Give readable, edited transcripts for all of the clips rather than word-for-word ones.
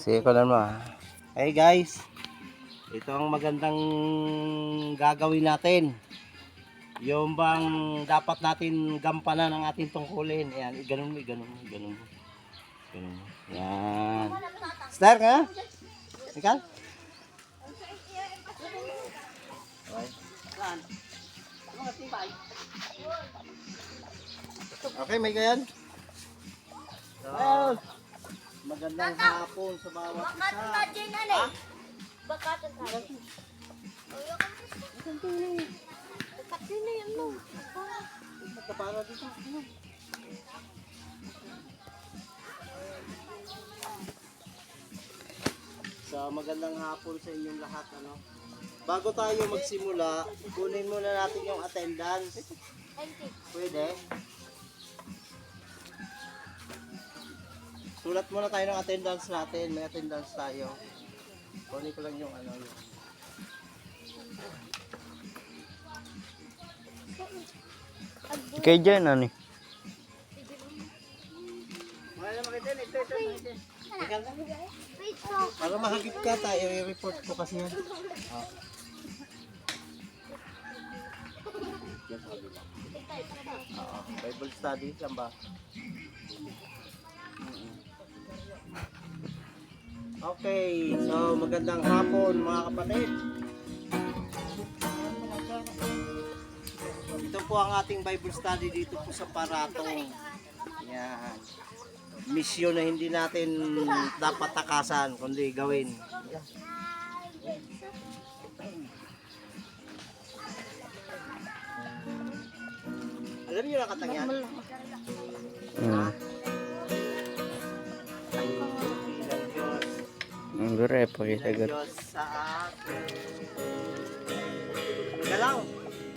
Sige ko lang mo. Hey guys, ito ang magandang gagawin natin. Yung bang dapat natin gampanan ang ating tungkulin. Ayan, ganun mo. Yan. Star ka? Ikaw? Okay, may gayon. So, magandang hapon sa bawat isa. So, magandang hapon sa inyong lahat. Bago tayo magsimula, kunin muna natin yung attendance. Pwede? Sulat muna tayo ng attendance natin. May attendance tayo. Kunin ko lang yung yun. Kay dyan, ano eh. Para mahagip ka tayo, i-report ko kasi yan. Bible study lang ba? Okay, so magandang hapon mga kapatid. Ito po ang ating Bible study dito po sa Paratong. Yan. Misyon na hindi natin dapat takasan, kundi gawin. Alam niyo na katang yan? Ang gure, pakita gure. Diyos sa akin. Galaw.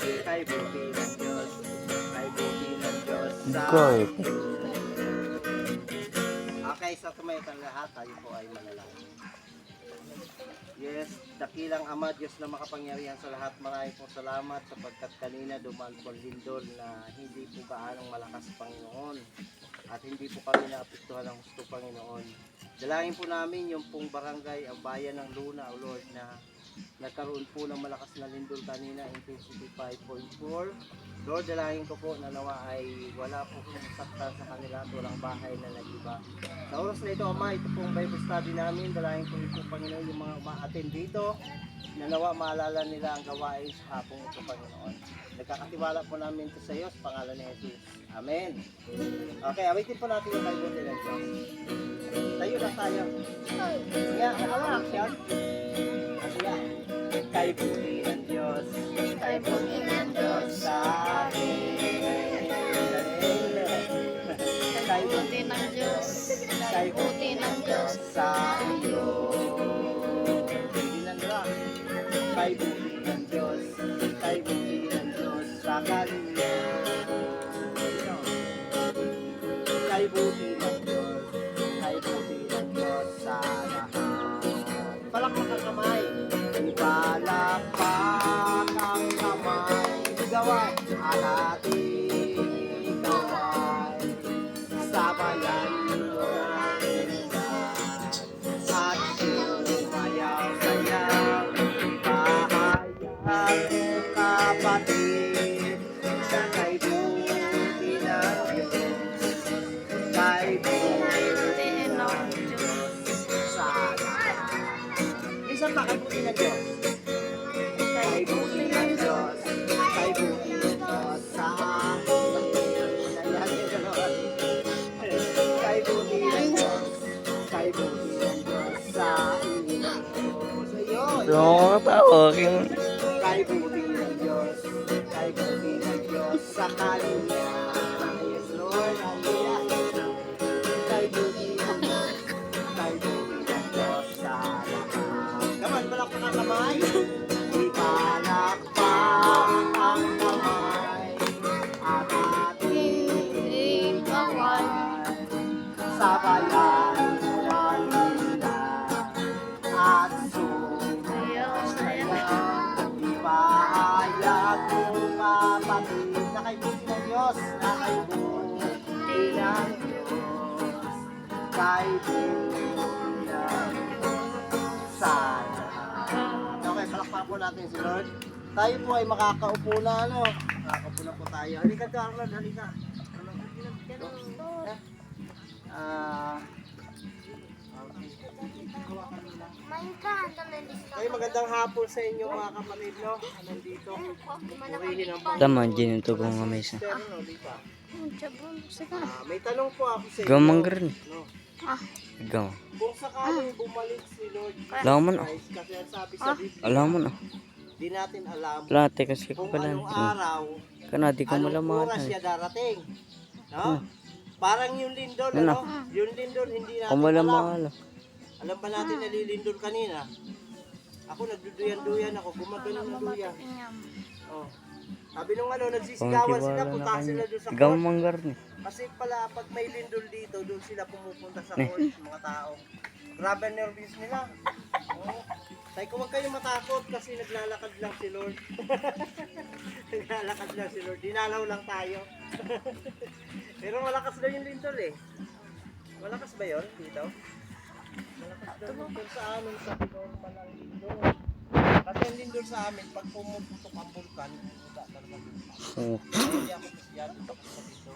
Kay buti ng Diyos. Kay buti ng Diyos sa Goy. Okay, sa tumayo lahat, tayo po ay manalangin. Yes, dakilang Ama, Diyos na makapangyarihan sa lahat, maraming po salamat sapagkat kanina dumaan po lindol na hindi po gaanong malakas, Panginoon, at hindi po kami naapektuhan ng gusto, Panginoon. Dalangin po namin yung pong barangay, ang bayan ng Luna, O Lord, na nagkaroon po ng malakas na lindol kanina, intensity 5.4. Lord, dalangin ko po na nawa ay wala po saktan sa kanila at walang bahay na nag-iba. Sa oras na ito, Ama, ito pong Bible study namin, dalangin ko po, Panginoon, yung mga ma-attend dito, na nawa maalala nila ang gawain sa hapong ito, Panginoon. Nagkakatiwala po namin ito sa iyo, sa pangalan ni Jesus. Amen. Okay, awitin po natin yung Bible nila Diyos. Tayo na tayo. Sige, nakawak yan. Sige. Kay buti ng Diyos. Kay buti ng Diyos sa akin. Kay buti ng Diyos. Kay buti ng Diyos sa iyo. Kay buti ng Diyos. Kay buti ng Diyos sa kanila. Kay buti ng Diyos. Kay buti ng Diyos sa lahat. Palakpak ang kamay. Palakpak ang kamay. Gaway ang ating gaway. Sabayan mo ang ilan. At sumayaw-sayaw. Bahayag mo kapatid. Sa kay buti ng Diyos. Kay buti ng Diyos sa lahat. Minsan pa kay buti ng Diyos. Kay buti ng Diyos. Kay buti ng Diyos sa akin. Kay buti ng Diyos. Kay buti ng Diyos sa inyo. Sa iyo. So, tawakin. Kay buti ng Diyos. Kay buti ng Diyos sa kanya. Yes, Lord. Hallelujah. Kay buti ng Diyos. Kay buti ng Diyos sa lahat. Kaman, balak mo na kamay. Ipalakpak ang kamay. At ating gaway. Sabayan mo ang ilan. At sumayaw-sayaw. Ipahayag mo kapatid na kay buti ng Diyos. Na kay buti ng Diyos. Kay buti ng po natin si Lord. Tayo po ay makakaupo na, ano? Makakaupo na po tayo. Halika ka, Arnold, halika. Ah, ay, magandang hapon sa inyo mga kapatid, no? Nandito. Purihin ang Panginoon. Tama, dyan ito kung nga may isa. Sister, no, di ba? May tanong po ako sa inyo. Gamang garin. No? Gaw. Kung sakaling bumalik si Lord Alam mo na. Christ, kasi ang sabi sa Biblia, Alam mo na. di natin alam Late kasi ko kung pala. anong araw, Kanadi ka anong malaman. oras siya darating. No? Parang yung lindol, Ano? ano? Yung lindol, hindi natin Kung alam. malaman. Alam ba natin nalilindol kanina? Ako nagduduyan-duyan ako, gumagano ng duyan. Oh. Sabi nung ano, nagsisigawan sila, Pangkiwala na punta sila kanya. doon sa court. Gamang garin. Kasi pala, pag may lindol dito, doon sila pumupunta sa court, mga tao. Grabe ang nervous nila. Oh. Sabi ko, huwag kayong matakot kasi naglalakad lang si Lord. Naglalakad lang si Lord. Dinalaw lang tayo. Pero malakas daw yung lindol eh. Malakas ba yun dito? Malakas daw yung lindol sa amin sa normal ang lindol. Kasi ang lindol sa amin, pag pumuputok ang vulkan, wala talaga lindol. Oo. Hindi ako masyado tapos sa dito.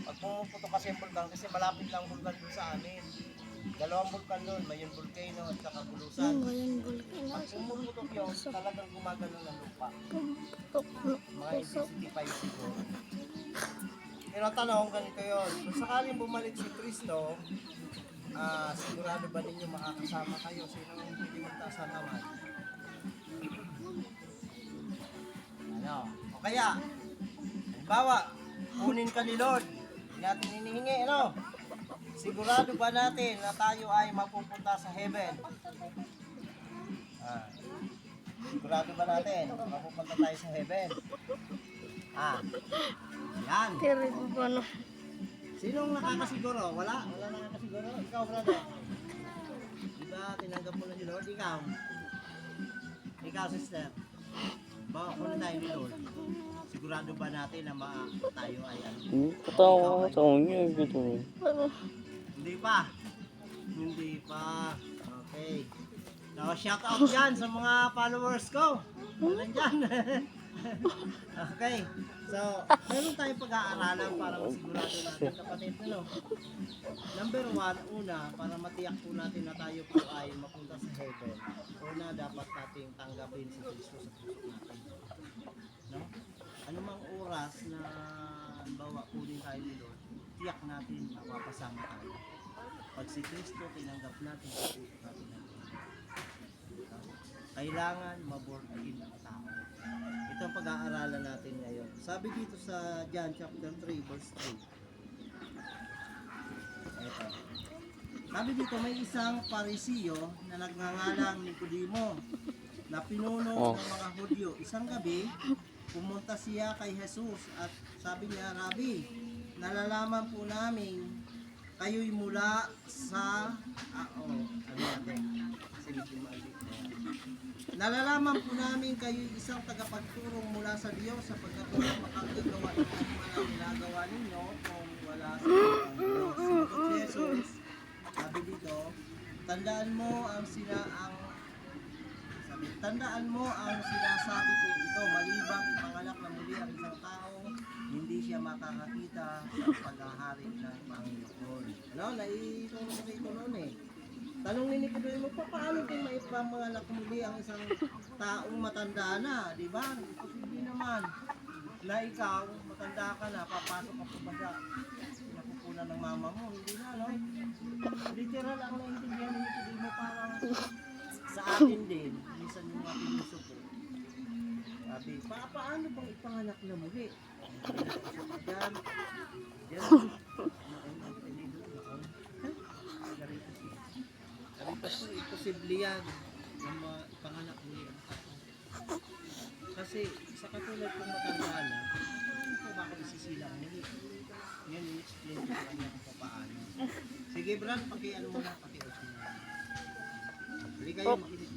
Pag pumuputok kasi ang vulkan, kasi malapit lang ang vulkan doon sa amin. Dalawang vulkan doon, may yung volcano at saka bulusan. Pag pumuputok yun, talagang gumagano ng lupa. Mga intensity 5 siguro. Pero ang tanong, ganito yun. Kung sakaling bumalik si Kristo, sigurado ba ninyo makakasama kayo? Sino ang hindi magtaas ang kamay? Ano? O kaya, halimbawa, kunin ka ni Lord. Hindi natin hinihingi, ano? Sigurado ba natin na tayo ay mapupunta sa heaven? Sigurado ba natin mapupunta tayo sa heaven? Yan. Sinong nakakasiguro? Wala? Wala nakakasiguro? Ikaw, brother? Diba tinanggap mo na ni Lord? Ikaw? Ikaw, sister? Ba, kunin tayo ni Lord. Sigurado ba natin na tayo ay ano? Katawa ka sa niya. Ito. Hindi pa. Hindi pa. Okay. So, shout out dyan sa mga followers ko. Walang dyan. Okay. So, meron tayong pag-aaralan para masigurado natin, kapatid. Ano? Number 1, una, para matiyak po natin na tayo po ay mapunta sa heaven. Una, dapat nating tanggapin si Kristo sa puso natin. No? Anumang oras na bawa kunin tayo ni Lord, tiyak natin mapapasama tayo. Pag si Kristo tinanggap natin sa puso natin, kailangan maborn again ang tao. Ito ang pag-aaralan natin ngayon. Sabi dito sa John chapter 3 verse 3. Ito. Sabi dito, may isang Parisiyo na nagngangalang Nicodemo na pinuno ng mga Hudyo. Isang gabi, pumunta siya kay Jesus at sabi niya, Rabbi, nalalaman po namin kayo'y mula sa nalalaman po namin kayo'y isang tagapagturong mula sa Diyos sapagkat walang makagagawa ito mga ginagawa ninyo kung wala sa Diyos. Sinagot si Jesus, sabi dito, tandaan mo ang sinasabi ko ito, malibang ipanganak na muli ang isang tao, hindi siya makakakita sa paghahari ng Panginoon. Ano? Naituro ko ito noon eh. Tanong ni Nicodemo, paano din maipanganak muli ang isang taong matanda na? Di ba? Imposible naman na ikaw, matanda ka na, papasok ka pa ba sa napupunan ng mama mo? Hindi na, no? Literal ang naintindihan ni Nicodemo, parang sa atin din, minsan yung mga pinusupo. Sabi, paano bang ipanganak na muli? Diyan. Kasi imposible yan yung mga ipanganak muli ang tao. Kasi sa katulad kong matanda na, paano po bakit isisilang muli? Yan yung explain ko lang yan kung paano. Sige Brad, pakiano mo lang, pakios mo lang. Hindi kayo